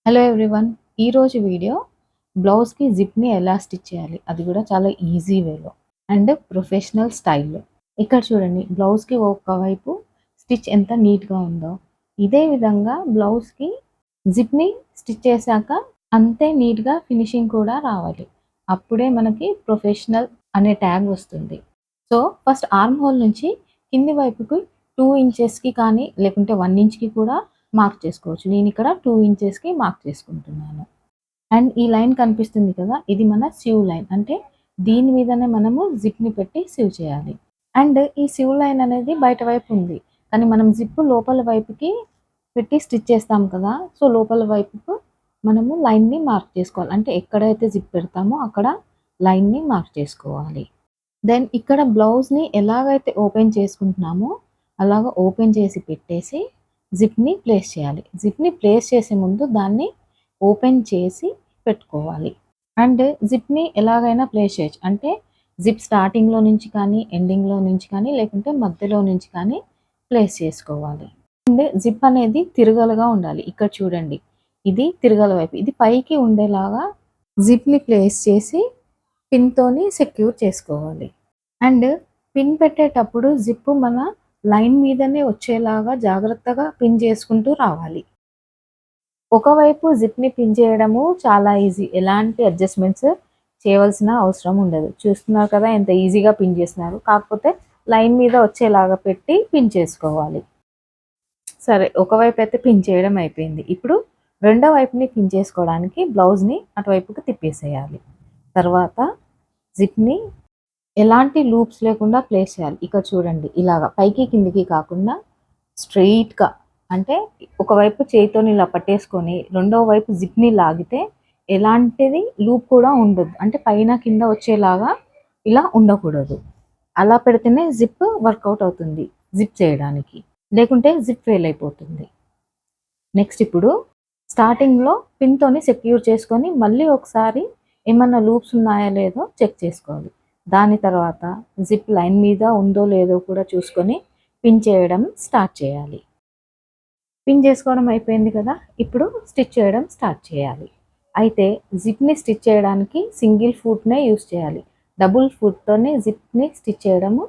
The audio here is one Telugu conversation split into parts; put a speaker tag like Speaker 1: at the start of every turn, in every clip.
Speaker 1: Hello everyone. ఈరోజు వీడియో బ్లౌజ్‌కి జిప్‌ని ఎలా స్టిచ్ చేయాలి. అది కూడా చాలా ఈజీ వేలో అండ్ ప్రొఫెషనల్ స్టైల్‌లో. ఇక్కడ చూడండి, బ్లౌజ్‌కి ఒకవైపు స్టిచ్ ఎంత నీట్‌గా ఉందో, ఇదే విధంగా బ్లౌజ్‌కి జిప్‌ని స్టిచ్ చేశాక అంతే నీట్‌గా ఫినిషింగ్ కూడా రావాలి. అప్పుడే మనకి ప్రొఫెషనల్ అనే ట్యాగ్ వస్తుంది. సో, ఫస్ట్ ఆర్మ్ హోల్ నుంచి కింది వైపుకి 2 ఇంచెస్‌కి కానీ, లేకుంటే 1 ఇంచ్‌కి కూడా మార్క్ చేసుకోవచ్చు. నేనిక్కడ 2 ఇంచెస్‌కి మార్క్ చేసుకుంటున్నాను. అండ్ ఈ లైన్ కనిపిస్తుంది కదా! ఇది మన సివ్ లైన్. అంటే దీని మీదనే మనము జిప్‌ని పెట్టి సివ్ చేయాలి. అండ్ ఈ సివ్ లైన్ అనేది బయట వైపు ఉంది. కానీ మనం జిప్ లోపల వైపుకి పెట్టి స్టిచ్ చేస్తాం కదా! సో, లోపల వైపుకు మనము లైన్‌ని మార్క్ చేసుకోవాలి. అంటే ఎక్కడైతే జిప్ పెడతామో అక్కడ లైన్‌ని మార్క్ చేసుకోవాలి. దెన్ ఇక్కడ బ్లౌజ్‌ని ఎలాగైతే ఓపెన్ చేసుకుంటున్నామో, అలాగ ఓపెన్ చేసి పెట్టేసి జిప్‌ని ప్లేస్ చేయాలి. జిప్‌ని ప్లేస్ చేసే ముందు దాన్ని ఓపెన్ చేసి పెట్టుకోవాలి. అండ్ జిప్‌ని ఎలాగైనా ప్లేస్ చేయొచ్చు. అంటే జిప్ స్టార్టింగ్‌లో నుంచి కానీ, ఎండింగ్‌లో నుంచి కానీ, లేకుంటే మధ్యలో నుంచి కానీ ప్లేస్ చేసుకోవాలి. అండ్ జిప్ అనేది తిరగలుగా ఉండాలి. ఇక్కడ చూడండి, ఇది తిరగల వైపు. ఇది పైకి ఉండేలాగా జిప్‌ని ప్లేస్ చేసి పిన్‌తోని సెక్యూర్ చేసుకోవాలి. అండ్ పిన్ పెట్టేటప్పుడు జిప్ మన లైన్ మీదనే వచ్చేలాగా జాగ్రత్తగా పిన్ చేసుకుంటూ రావాలి. ఒకవైపు జిప్‌ని పిన్ చేయడము చాలా ఈజీ. ఎలాంటి అడ్జస్ట్‌మెంట్స్ చేయవలసిన అవసరం ఉండదు. చూస్తున్నారు కదా ఎంత ఈజీగా పిన్ చేస్తున్నారు. కాకపోతే లైన్ మీద వచ్చేలాగా పెట్టి పిన్ చేసుకోవాలి. సరే, ఒకవైపు అయితే పిన్ చేయడం అయిపోయింది. ఇప్పుడు రెండో వైపుని పిన్ చేసుకోవడానికి బ్లౌజ్‌ని అటువైపుకి తిప్పేసేయాలి. తర్వాత జిప్‌ని ఎలాంటి లూప్స్ లేకుండా ప్లేస్ చేయాలి. ఇక్కడ చూడండి, ఇలాగ పైకి కిందికి కాకుండా స్ట్రెయిట్‌గా, అంటే ఒకవైపు చేయితోని ఇలా పట్టేసుకొని రెండో వైపు జిప్‌ని లాగితే ఎలాంటిది లూప్ కూడా ఉండదు. అంటే పైన కింద వచ్చేలాగా ఇలా ఉండకూడదు. అలా పెడితేనే జిప్ వర్కౌట్ అవుతుంది జిప్ చేయడానికి. లేకుంటే జిప్ ఫెయిల్ అయిపోతుంది. నెక్స్ట్ ఇప్పుడు స్టార్టింగ్‌లో పిన్‌తోని సెక్యూర్ చేసుకొని మళ్ళీ ఒకసారి ఏమన్నా లూప్స్ ఉన్నాయా లేదో చెక్ చేసుకోవాలి. దాని తర్వాత జిప్ లైన్ మీద ఉందో లేదో కూడా చూసుకొని పిన్ చేయడం స్టార్ట్ చేయాలి. పిన్ చేసుకోవడం అయిపోయింది కదా! ఇప్పుడు స్టిచ్ చేయడం స్టార్ట్ చేయాలి. అయితే జిప్‌ని స్టిచ్ చేయడానికి సింగిల్ ఫుట్‌నే యూజ్ చేయాలి. డబుల్ ఫుట్‌తోని జిప్‌ని స్టిచ్ చేయడము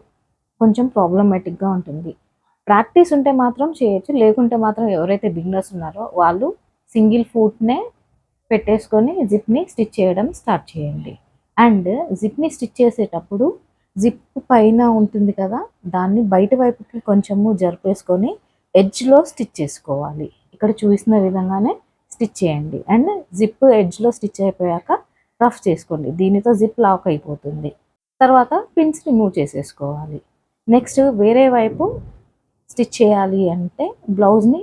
Speaker 1: కొంచెం ప్రాబ్లమాటిక్‌గా ఉంటుంది. ప్రాక్టీస్ ఉంటే మాత్రం చేయొచ్చు. లేకుంటే మాత్రం ఎవరైతే బిగినర్స్ ఉన్నారో వాళ్ళు సింగిల్ ఫుట్‌నే పెట్టేసుకొని జిప్‌ని స్టిచ్ చేయడం స్టార్ట్ చేయండి. అండ్ జిప్‌ని స్టిచ్ చేసేటప్పుడు జిప్ పైన ఉంటుంది కదా! దాన్ని బయట వైపుకి కొంచెము జరిపేసుకొని ఎడ్జ్‌లో స్టిచ్ చేసుకోవాలి. ఇక్కడ చూసిన విధంగానే స్టిచ్ చేయండి. అండ్ జిప్ ఎడ్జ్‌లో స్టిచ్ అయిపోయాక రఫ్ చేసుకోండి. దీనితో జిప్ లాక్ అయిపోతుంది. తర్వాత పిన్స్ రిమూవ్ చేసేసుకోవాలి. నెక్స్ట్ వేరే వైపు స్టిచ్ చేయాలి అంటే బ్లౌజ్‌ని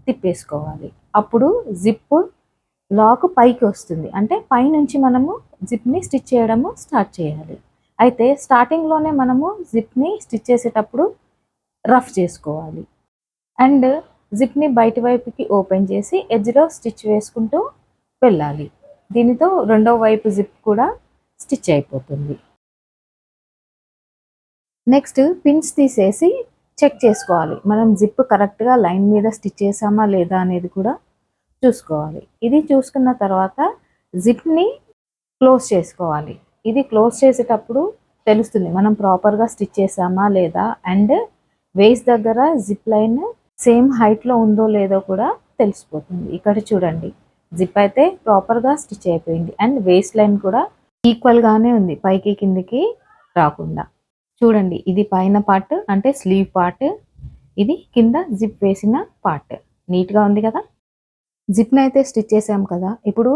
Speaker 1: తిప్పేసుకోవాలి. అప్పుడు జిప్ లాక్ పైకి వస్తుంది. అంటే పైనుంచి మనము జిప్‌ని స్టిచ్ చేయడము స్టార్ట్ చేయాలి. అయితే స్టార్టింగ్‌లోనే మనము జిప్‌ని స్టిచ్ చేసేటప్పుడు రఫ్ చేసుకోవాలి. అండ్ జిప్‌ని బయటి వైపుకి ఓపెన్ చేసి ఎడ్జ్‌లో స్టిచ్ వేసుకుంటూ వెళ్ళాలి. దీనితో రెండో వైపు జిప్ కూడా స్టిచ్ అయిపోతుంది. నెక్స్ట్ పిన్స్ తీసేసి చెక్ చేసుకోవాలి. మనం జిప్ కరెక్ట్‌గా లైన్ మీద స్టిచ్ చేశామా లేదా అనేది కూడా చూసుకోవాలి. ఇది చూసుకున్న తర్వాత జిప్‌ని క్లోజ్ చేసుకోవాలి. ఇది క్లోజ్ చేసేటప్పుడు తెలుస్తుంది మనం ప్రాపర్‌గా స్టిచ్ చేశామా లేదా, అండ్ వేస్ట్ దగ్గర జిప్ లైన్ సేమ్ హైట్‌లో ఉందో లేదో కూడా తెలిసిపోతుంది. ఇక్కడ చూడండి, జిప్ అయితే ప్రాపర్‌గా స్టిచ్ అయిపోయింది. అండ్ వేస్ట్ లైన్ కూడా ఈక్వల్‌గానే ఉంది, పైకి కిందకి రాకుండా. చూడండి, ఇది పైన పార్ట్ అంటే స్లీవ్ పార్ట్. ఇది కింద జిప్ వేసిన పార్ట్. నీట్‌గా ఉంది కదా! జిప్‌నైతే స్టిచ్ చేసాం కదా! ఇప్పుడు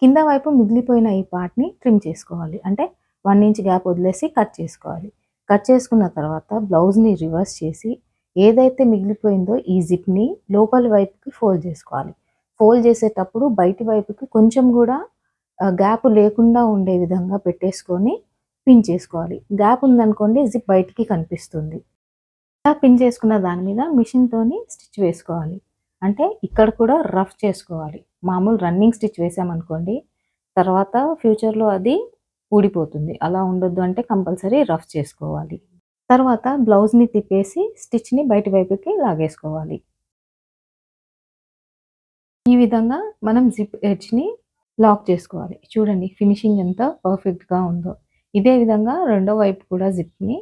Speaker 1: కింద వైపు మిగిలిపోయిన ఈ పార్ట్‌ని ట్రిమ్ చేసుకోవాలి. అంటే 1 ఇంచ్ గ్యాప్ వదిలేసి కట్ చేసుకోవాలి. కట్ చేసుకున్న తర్వాత బ్లౌజ్‌ని రివర్స్ చేసి ఏదైతే మిగిలిపోయిందో ఈ జిప్‌ని లోపలి వైపుకి ఫోల్డ్ చేసుకోవాలి. ఫోల్డ్ చేసేటప్పుడు బయటి వైపుకి కొంచెం గూడా గ్యాప్ లేకుండా ఉండే విధంగా పెట్టేసుకొని పిన్ చేసుకోవాలి. గ్యాప్ ఉందనుకోండి జిప్ బయటికి కనిపిస్తుంది. ఇలా పిన్ చేసుకున్న దాని మీద మిషన్‌తోని స్టిచ్ వేసుకోవాలి. అంటే ఇక్కడ కూడా రఫ్ చేసుకోవాలి. మామూలు రన్నింగ్ స్టిచ్ వేసామనుకోండి, తర్వాత ఫ్యూచర్‌లో అది ఊడిపోతుంది. అలా ఉండొద్దు అంటే కంపల్సరీ రఫ్ చేసుకోవాలి. తర్వాత బ్లౌజ్‌ని తిప్పేసి స్టిచ్‌ని బయటి వైపుకి లాగేసుకోవాలి. ఈ విధంగా మనం జిప్ ఎడ్జ్‌ని లాక్ చేసుకోవాలి. చూడండి ఫినిషింగ్ ఎంత పర్ఫెక్ట్‌గా ఉందో. ఇదే విధంగా రెండో వైపు కూడా జిప్‌ని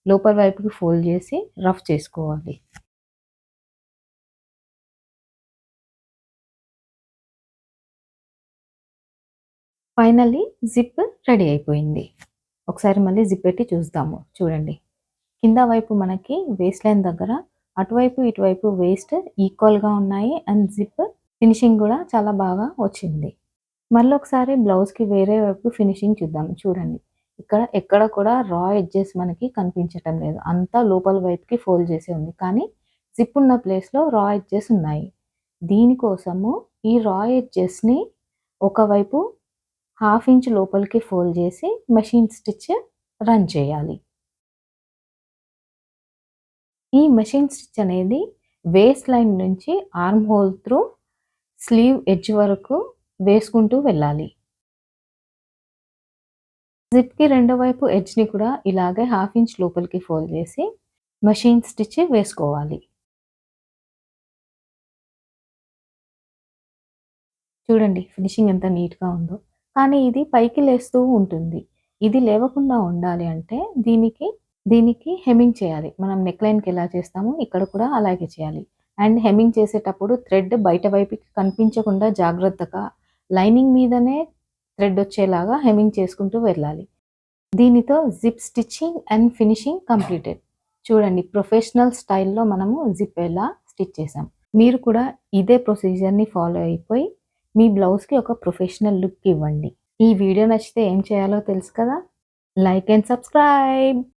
Speaker 1: లోపల వైపుకి ఫోల్డ్ చేసి రఫ్ చేసుకోవాలి. ఫైనల్లీ జిప్ రెడీ అయిపోయింది. ఒకసారి మళ్ళీ జిప్ పెట్టి చూద్దాము. చూడండి. కింద వైపు మనకి వేస్ట్ లైన్ దగ్గర అటువైపు, ఇటువైపు వేస్ట్ ఈక్వల్‌గా ఉన్నాయి. అండ్ జిప్ ఫినిషింగ్ గూడా చాలా బాగా వచ్చింది. మళ్ళొకసారి బ్లౌజ్‌కి వేరే వైపు ఫినిషింగ్ చూద్దాం. చూడండి. ఇక్కడ ఎక్కడ కూడా రా ఎడ్జెస్ మనకి కనిపించటం లేదు. అంతా లోపల వైపుకి ఫోల్డ్ చేసే ఉంది. కానీ జిప్ ఉన్న ప్లేస్‌లో రా ఎడ్జెస్ ఉన్నాయి. దీనికోసము ఈ రా ఎడ్జెస్‌ని ఒకవైపు హాఫ్ ఇంచ్ లోపలికి ఫోల్డ్ చేసి మెషిన్ స్టిచ్ రన్ చేయాలి. ఈ మెషిన్ స్టిచ్ అనేది వేస్ట్ లైన్ నుంచి arm hole through sleeve edge వరకు వేసుకుంటూ వెళ్ళాలి. జిప్‌కి రెండో వైపు ఎడ్జ్‌ని కూడా ఇలాగే హాఫ్ ఇంచ్ లోపలికి ఫోల్డ్ చేసి మెషిన్ స్టిచ్ వేసుకోవాలి. చూడండి ఫినిషింగ్ ఎంత నీట్‌గా ఉందో. కానీ ఇది పైకి లేస్తూ ఉంటుంది. ఇది లేవకుండా ఉండాలి అంటే దీనికి హెమ్మింగ్ చేయాలి. మనం నెక్ లైన్‌కి ఎలా చేస్తామో ఇక్కడ కూడా అలాగే చేయాలి. అండ్ హెమ్మింగ్ చేసేటప్పుడు థ్రెడ్ బయట వైపుకి కనిపించకుండా జాగ్రత్తగా లైనింగ్ మీదనే థ్రెడ్ వచ్చేలాగా హెమ్మింగ్ చేసుకుంటూ వెళ్ళాలి. దీనితో zip stitching and finishing completed. చూడండి ప్రొఫెషనల్ స్టైల్‌లో మనము జిప్ ఎలా స్టిచ్ చేసాం. మీరు కూడా ఇదే ప్రొసీజర్‌ని ఫాలో అయిపోయి మీ బ్లౌజ్‌కి ఒక ప్రొఫెషనల్ లుక్ ఇవ్వండి. ఈ వీడియో నచ్చితే ఏం చేయాలో తెలుసు కదా? Like and subscribe.